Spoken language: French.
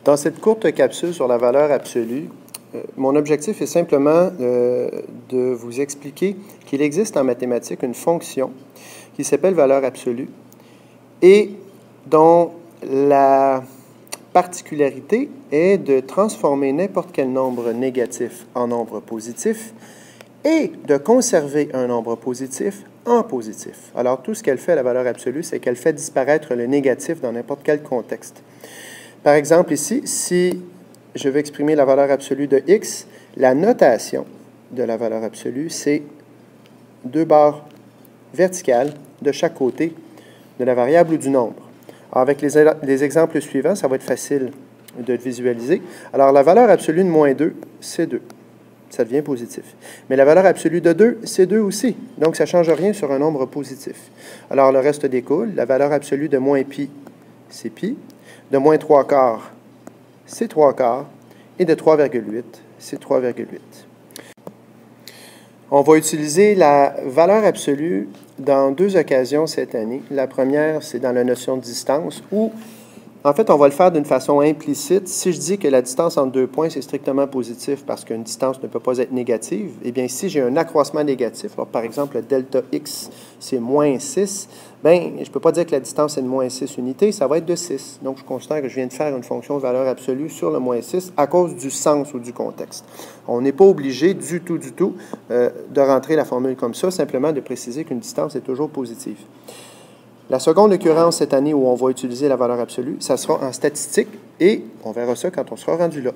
Dans cette courte capsule sur la valeur absolue, mon objectif est simplement de vous expliquer qu'il existe en mathématiques une fonction qui s'appelle valeur absolue et dont la particularité est de transformer n'importe quel nombre négatif en nombre positif et de conserver un nombre positif en positif. Alors, tout ce qu'elle fait, la valeur absolue, c'est qu'elle fait disparaître le négatif dans n'importe quel contexte. Par exemple, ici, si je veux exprimer la valeur absolue de x, la notation de la valeur absolue, c'est 2 barres verticales de chaque côté de la variable ou du nombre. Alors, avec les exemples suivants, ça va être facile de le visualiser. Alors, la valeur absolue de moins 2, c'est 2. Ça devient positif. Mais la valeur absolue de 2, c'est 2 aussi. Donc, ça ne change rien sur un nombre positif. Alors, le reste découle. La valeur absolue de moins pi, c'est pi. De moins 3 quarts, c'est 3 quarts. Et de 3,8, c'est 3,8. On va utiliser la valeur absolue dans 2 occasions cette année. La première, c'est dans la notion de distance, où, en fait, on va le faire d'une façon implicite. Si je dis que la distance entre 2 points, c'est strictement positif parce qu'une distance ne peut pas être négative, eh bien, si j'ai un accroissement négatif, alors, par exemple, le delta x, c'est moins 6, bien, je ne peux pas dire que la distance est de moins 6 unités, ça va être de 6. Donc, je considère que je viens de faire une fonction de valeur absolue sur le moins 6 à cause du sens ou du contexte. On n'est pas obligé du tout, de rentrer la formule comme ça, simplement de préciser qu'une distance est toujours positive. La seconde occurrence cette année où on va utiliser la valeur absolue, ça sera en statistique et on verra ça quand on sera rendu là.